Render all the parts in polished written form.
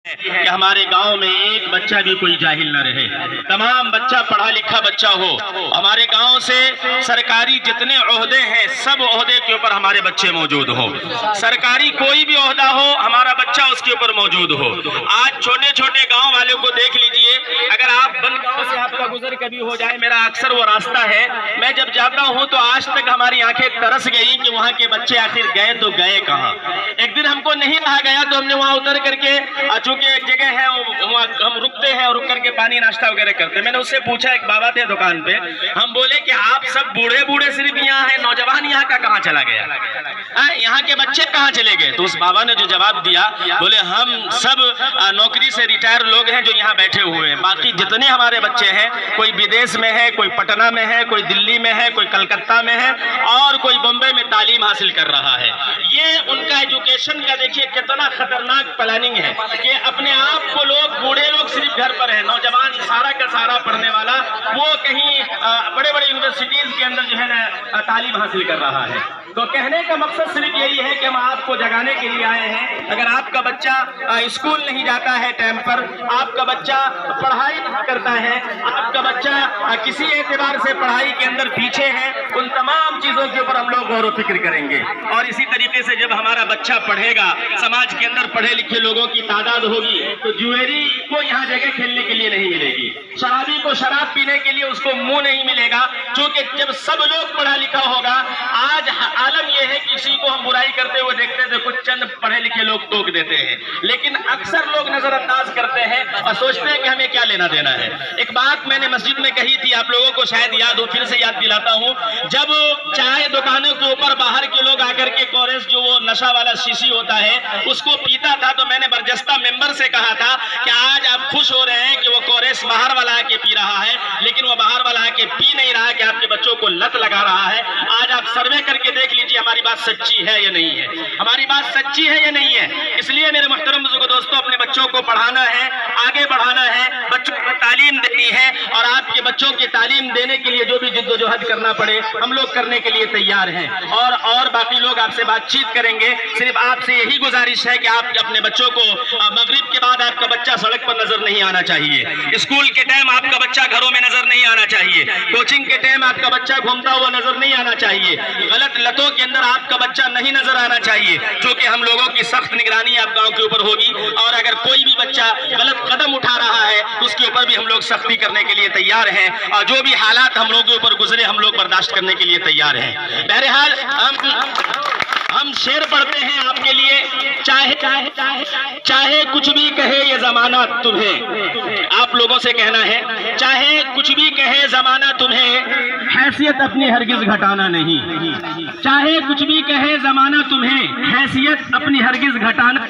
कि हमारे गांव में एक बच्चा भी कोई जाहिल न रहे, तमाम बच्चा पढ़ा लिखा बच्चा हो। हमारे गांव से सरकारी जितने ओहदे हैं सब ओहदे के ऊपर हमारे बच्चे मौजूद हो। सरकारी कोई भी ओहदा हो हमारा बच्चा उसके ऊपर मौजूद हो। आज छोटे छोटे गांव वालों को देख लीजिए, अगर आप बनगांव से आपका गुजर कभी हो जाए, मेरा अक्सर वो रास्ता है, मैं जब जाता हूँ तो आज तक हमारी आंखें तरस गई कि वहाँ के बच्चे आखिर गए तो गए कहाँ। एक दिन हमको नहीं रहा गया तो हमने वहाँ उतर करके, चूंकि एक जगह है वहाँ हम रुकते हैं और रुक करके पानी नाश्ता वगैरह करते हैं, मैंने उससे पूछा, एक बाबा थे दुकान पे, हम बोले कि आप सब बूढ़े बूढ़े सिर्फ यहाँ हैं, नौजवान यहाँ का कहाँ चला गया, यहाँ के बच्चे कहाँ चले गए? तो उस बाबा ने जो जवाब दिया, बोले हम सब नौकरी से रिटायर लोग हैं जो यहाँ बैठे हुए हैं, बाकी जितने हमारे बच्चे हैं कोई विदेश में है, कोई पटना में है, कोई दिल्ली में है, कोई कलकत्ता में है और कोई बम्बई में तालीम हासिल कर रहा है। ये उनका एजुकेशन का देखिए कितना खतरनाक प्लानिंग है कि अपने आप को लोग, बूढ़े लोग सिर्फ घर पर है, नौजवान सारा का सारा पढ़ने वाला वो कहीं बड़े बड़े यूनिवर्सिटीज के अंदर जो है ना तालीम हासिल कर रहा है। तो कहने का मकसद सिर्फ यही है कि हम आपको जगाने के लिए आए हैं। अगर आपका बच्चा स्कूल नहीं जाता है टाइम पर, आपका बच्चा पढ़ाई नहीं करता है, आपका बच्चा किसी एतबार से पढ़ाई के अंदर पीछे है, उन तमाम चीजों के ऊपर हम लोग गौर व फिक्र करेंगे। और इसी तरीके से जब हमारा बच्चा पढ़ेगा, समाज के अंदर पढ़े लिखे लोगों की तादाद होगी, तो जुएरी को यहाँ जगह खेलने के लिए नहीं मिलेगी, शराबी को शराब पीने के लिए उसको मुंह नहीं मिलेगा, क्योंकि जब सब लोग पढ़ा लिखा होगा। आज आलम यह है कि किसी को हम बुराई करते हुए देखते थे, कुछ चंद पढ़े लिखे लोग टोक देते हैं, लेकिन अक्सर लोग नजरअंदाज करते हैं और सोचते हैं कि हमें क्या लेना देना है। एक बात मैंने मस्जिद में कही थी, आप लोगों को शायद याद हो, फिर से याद दिलाता हूं। जब चाय दुकानों के ऊपर बाहर के लोग आकर के कोरेस, जो वो नशा वाला शीशी होता है, उसको पीता था, तो मैंने बरजस्ता मेंबर से कहा था कि आज आप खुश हो रहे हैं कि वो कोरेस बाहर वाला आके पी रहा है, लेकिन वो बाहर वाला आके पी नहीं रहा कि आपके बच्चों को लत लगा रहा है। आज आप सर्वे करके देख लीजिए हमारी बात सच्ची है या नहीं है, हमारी बात सच्ची है या नहीं है। इसलिए मेरे मुहतरम बुजुर्ग दोस्तों, अपने बच्चों को पढ़ाना है, आगे बढ़ाना है, बच्चों को तालीम देनी है, और आपके बच्चों की तालीम देने के लिए जो भी जिद्दोजहद करना पड़े हम लोग करने के लिए तैयार हैं। और बाकी लोग आपसे बातचीत करेंगे। सिर्फ आपसे यही गुजारिश है कि आप अपने बच्चों को, मगरिब के बाद आपका बच्चा सड़क पर नजर नहीं आना चाहिए, स्कूल के टाइम आपका बच्चा घरों में नजर नहीं आना चाहिए, कोचिंग के टाइम आपका बच्चा घूमता हुआ नजर नहीं आना चाहिए, गलत लतों के अंदर आपका बच्चा नहीं नजर आना चाहिए, क्योंकि हम लोगों की सख्त निगरानी आप गांव के ऊपर होगी। और अगर कोई भी बच्चा गलत कदम उठा रहा है तो उसके ऊपर भी हम लोग सख्ती करने के लिए तैयार हैं, और जो भी हालात हम लोगों के ऊपर गुजरे हम लोग बर्दाश्त करने के लिए तैयार हैं। बहरहाल हम शेर पढ़ते हैं आपके लिए, चाहे कुछ भी कहे ये जमाना तुम्हें, आप लोगों से कहना है, चाहे कुछ भी कहे जमाना तुम्हें, हैसियत अपनी हरगिज घटाना नहीं। चाहे कुछ भी कहे जमाना तुम्हें, हैसियत अपनी हरगिज घटाना।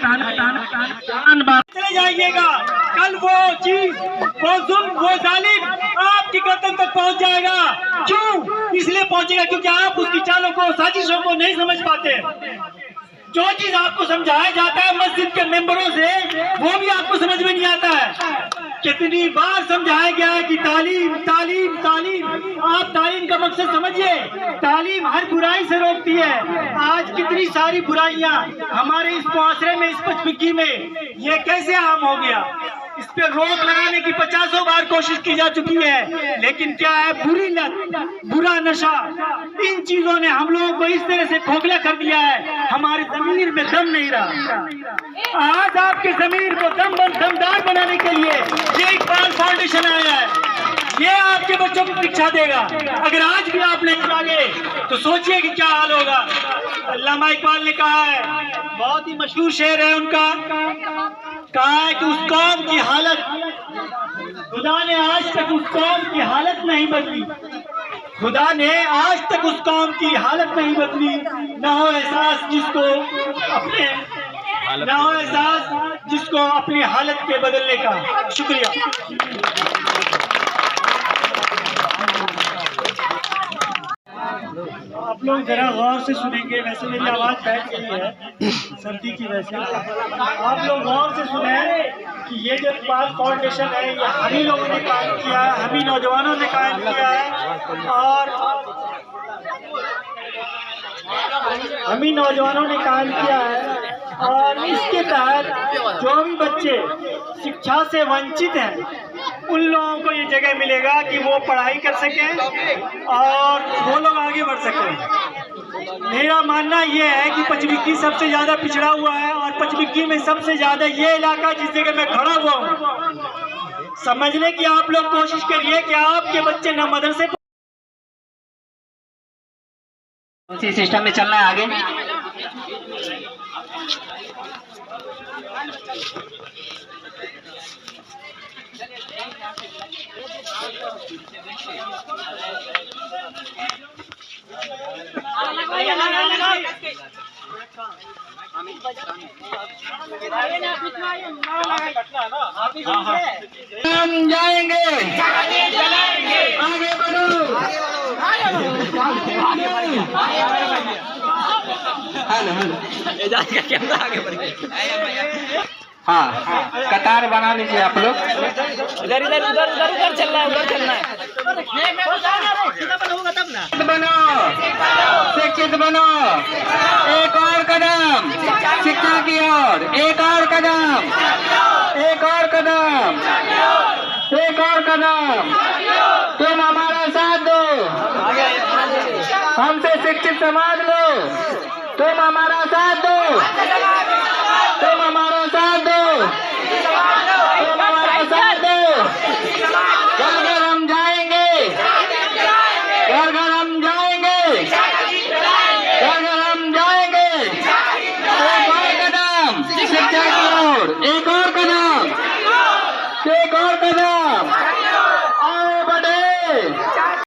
चले जाइएगा, कल वो चीज, वो जुल्म, वो जालिम आपकी गर्दन तक पहुंच जाएगा। क्यों? इसलिए पहुंचेगा क्योंकि आप उसकी चालों को, साजिशों को नहीं समझ पाते। जो चीज आपको समझाया जाता है मस्जिद के मेंबरों से, वो भी आपको समझ में नहीं आता है। कितनी बार समझाया गया है कि तालीम तालीम तालीम। आप तालीम का मकसद समझिए, तालीम हर बुराई से रोकती है। आज कितनी सारी बुराइयां हमारे इस मुआशरे में, इस पचपकी में, ये कैसे आम हो गया? इस पे रोक लगाने की 50 बार कोशिश की जा चुकी है, लेकिन क्या है? बुरी लत, बुरा नशा, इन चीजों ने हम लोगों को इस तरह से खोखला कर दिया है, हमारे जमीर में दम नहीं रहा। आज आपके जमीर को दमदार बनाने के लिए ये इकबाल फाउंडेशन आया है, ये आपके बच्चों को शिक्षा देगा। अगर आज भी आप नहीं मांगे तो सोचिए कि क्या हाल होगा। अल्लामा इकबाल ने कहा है, बहुत ही मशहूर शेर है उनका, कहा है कि उस कौम की हालत, खुदा ने आज तक उस कौम की हालत नहीं बदली, खुदा ने आज तक उस कौम की हालत नहीं बदली, न हो एहसास जिसको अपनी हालत के बदलने का। शुक्रिया। आप लोग जरा गौर से सुनेंगे, वैसे मेरी आवाज़ बैठ गई है सर्दी की वजह से। आप लोग गौर से सुने कि ये जो इकबाल फाउंडेशन है, ये हम ही लोगों ने कायम किया है, हम ही नौजवानों ने कायम किया है, और हम ही नौजवानों ने कायम किया है। और इसके तहत जो भी बच्चे शिक्षा से वंचित हैं उन लोगों को ये जगह मिलेगा कि वो पढ़ाई कर सकें और वो लोग आगे बढ़ सकें। मेरा मानना ये है कि पचबिक्की सबसे ज़्यादा पिछड़ा हुआ है और पचबिक्की में सबसे ज़्यादा ये इलाका जिस जगह मैं खड़ा हुआ हूँ, समझने की आप लोग कोशिश करिए कि आपके बच्चे न मदरसे उसी सिस्टम में चलना है आगे। हम जाएंगे, आगे बढ़ो। हाँ, कतार बना लीजिए आप लोग। इधर इधर उधर उधर उधर चलना है, उधर चलना है। बनो, शिक्षित बनो। एक और कदम शिक्षा की ओर, एक और कदम, एक और कदम, एक और कदम। तुम हमारा साथ दो, हमसे शिक्षित समाज लो, तुम हमारा साथ दो।